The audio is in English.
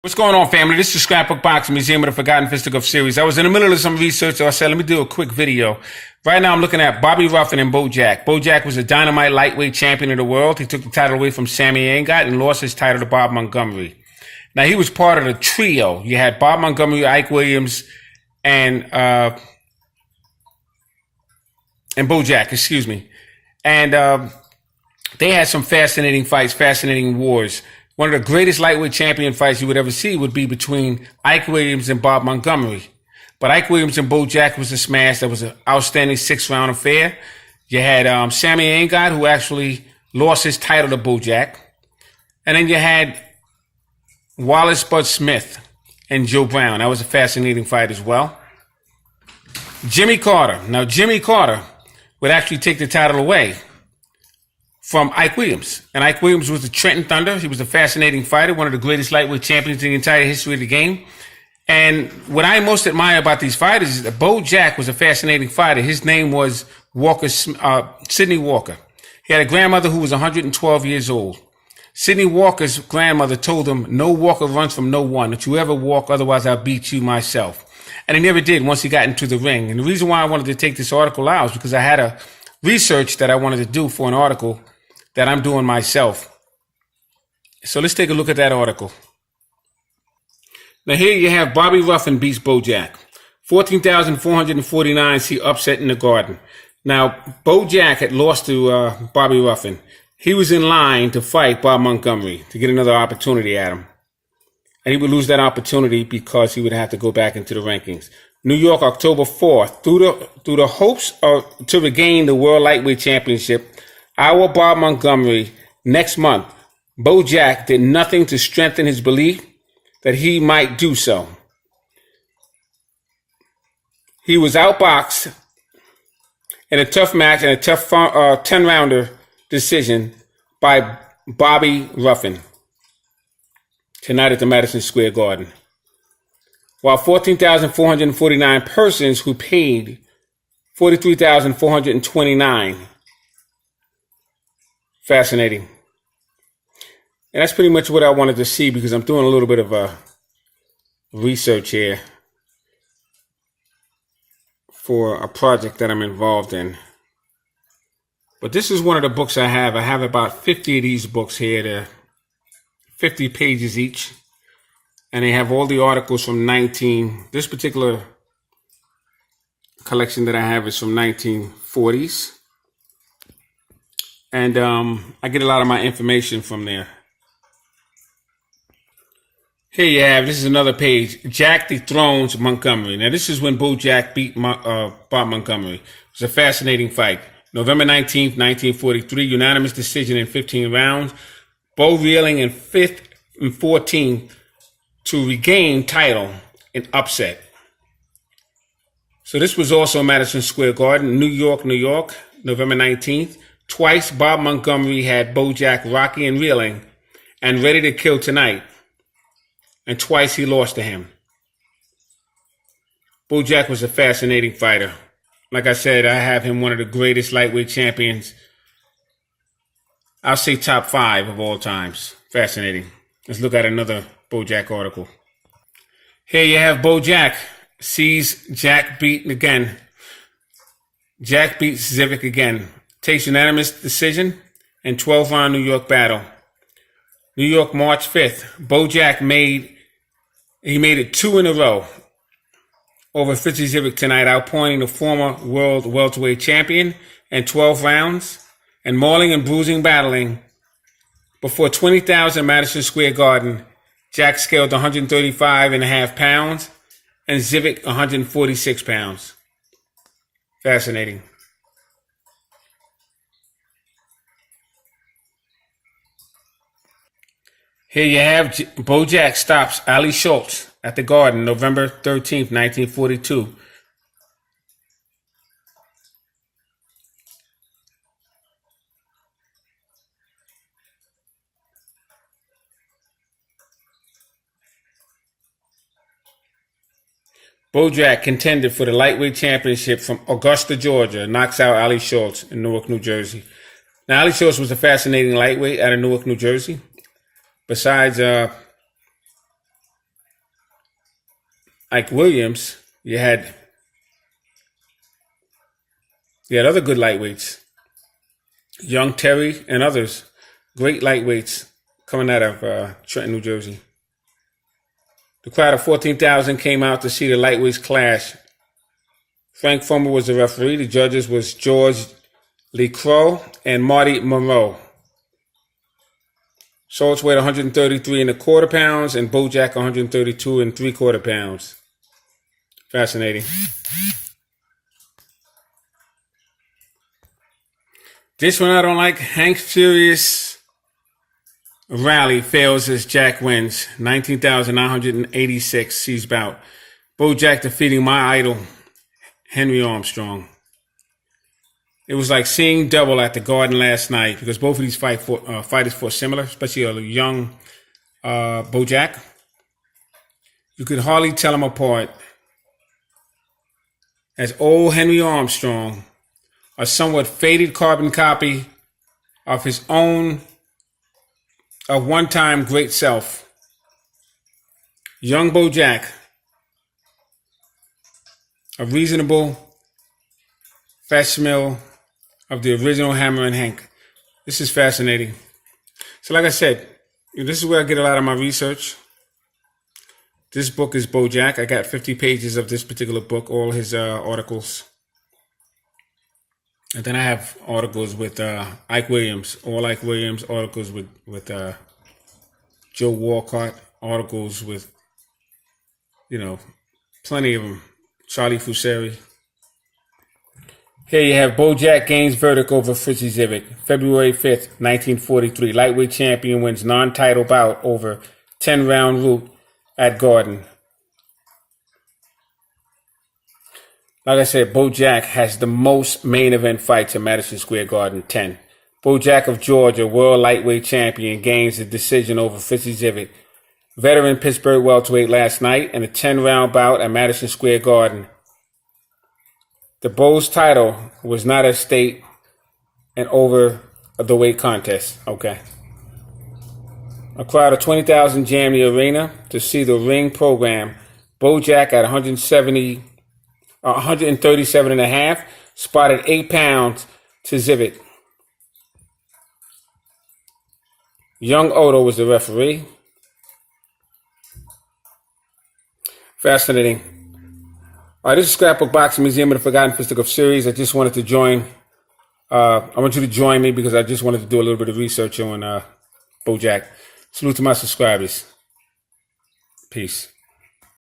What's going on, family? This is Scrapbook Boxing, Museum of the Forgotten Fisticuffs series. I was in the middle of some research, so I said, let me do a quick video. Right now, I'm looking at Bobby Ruffin and Beau Jack. Beau Jack was a dynamite lightweight champion of the world. He took the title away from Sammy Angot and lost his title to Bob Montgomery. Now, he was part of the trio. You had Bob Montgomery, Ike Williams, and Beau Jack, excuse me. And they had some fascinating fights, fascinating wars. One of the greatest lightweight champion fights you would ever see would be between Ike Williams and Bob Montgomery. But Ike Williams and Beau Jack was a smash. That was an outstanding 6-round affair. You had Sammy Angot, who actually lost his title to Beau Jack. And then you had Wallace Bud Smith and Joe Brown. That was a fascinating fight as well. Jimmy Carter. Now, Jimmy Carter would actually take the title away from Ike Williams. And Ike Williams was the Trenton Thunder. He was a fascinating fighter, one of the greatest lightweight champions in the entire history of the game. And what I most admire about these fighters is that Beau Jack was a fascinating fighter. His name was Sidney Walker. He had a grandmother who was 112 years old. Sidney Walker's grandmother told him, "No walker runs from no one. Don't you ever walk, otherwise I'll beat you myself." And he never did once he got into the ring. And the reason why I wanted to take this article out is because I had a research that I wanted to do for an article that I'm doing myself. So let's take a look at that article. Now here you have Bobby Ruffin beats Beau Jack. 14,449 see upset in the Garden. Now, Beau Jack had lost to Bobby Ruffin. He was in line to fight Bob Montgomery to get another opportunity at him. And he would lose that opportunity because he would have to go back into the rankings. New York, October 4th. Through the hopes to regain the World Lightweight Championship, our Bob Montgomery, next month, Beau Jack did nothing to strengthen his belief that he might do so. He was outboxed in a tough match and a tough 10-rounder decision by Bobby Ruffin tonight at the Madison Square Garden. While 14,449 persons who paid 43,429. Fascinating. And that's pretty much what I wanted to see because I'm doing a little bit of research here for a project that I'm involved in. But this is one of the books I have. I have about 50 of these books here. They're 50 pages each. And they have all the articles from this particular collection that I have is from 1940s. And I get a lot of my information from there. Here you have, this is another page. Jack dethrones Montgomery. Now, this is when Beau Jack beat Bob Montgomery. It was a fascinating fight. November 19th, 1943, unanimous decision in 15 rounds. Beau reeling in 5th and 14th to regain title in upset. So this was also Madison Square Garden, New York, November 19th. Twice, Bob Montgomery had Beau Jack rocky and reeling and ready to kill tonight. And twice he lost to him. Beau Jack was a fascinating fighter. Like I said, I have him one of the greatest lightweight champions. I'll say top 5 of all times. Fascinating. Let's look at another Beau Jack article. Here you have Beau Jack sees Jack beaten again. Jack beats Zivic again. Takes unanimous decision in 12-round New York battle. New York, March 5th. Beau Jack made it 2 in a row over Fritzy Zivic tonight, outpointing the former world welterweight champion in 12 rounds and mauling and bruising battling. Before 20,000 Madison Square Garden, Jack scaled 135.5 pounds and Zivic 146 pounds. Fascinating. Here you have Beau Jack stops Ali Schultz at the Garden, November 13th, 1942. Beau Jack contended for the lightweight championship from Augusta, Georgia, knocks out Ali Schultz in Newark, New Jersey. Now, Ali Schultz was a fascinating lightweight out of Newark, New Jersey. Besides Ike Williams, you had other good lightweights. Young Terry and others. Great lightweights coming out of Trenton, New Jersey. The crowd of 14,000 came out to see the lightweights clash. Frank Foreman was the referee. The judges was George Lee Crow and Marty Monroe. Schultz weighed 133.25 pounds and Beau Jack 132.75 pounds. Fascinating. This one I don't like. Hank Furious rally fails as Jack wins. 19,986 sees bout. Beau Jack defeating my idol, Henry Armstrong. It was like seeing double at the Garden last night because both of these fighters fought similar, especially a young Beau Jack. You could hardly tell them apart, as old Henry Armstrong, a somewhat faded carbon copy of his own one-time great self. Young Beau Jack, a reasonable facsimile of the original Hammer and Hank. This is fascinating. So like I said, this is where I get a lot of my research. This book is Beau Jack. I got 50 pages of this particular book, all his articles. And then I have articles with Ike Williams, all Ike Williams, articles with Joe Walcott, articles with, plenty of them. Charlie Fusari. Here you have Beau Jack gains verdict over Fritzy Zivit. February 5th, 1943. Lightweight champion wins non-title bout over 10-round route at Garden. Like I said, Beau Jack has the most main event fights at Madison Square Garden, 10. Beau Jack of Georgia, world lightweight champion, gains the decision over Fritzy Zivit. Veteran Pittsburgh welterweight last night in a 10-round bout at Madison Square Garden. The Beau's title was not at stake and over the weight contest. Okay. A crowd of 20,000 jammed the arena to see the ring program. Beau Jack at 137.5, spotted 8 pounds to Zivit. Young Otto was the referee. Fascinating. All right, this is Scrapbook Boxing Museum of the Forgotten Fisticuffs series. I just wanted to join. I want you to join me because I just wanted to do a little bit of research on Beau Jack. Salute to my subscribers. Peace.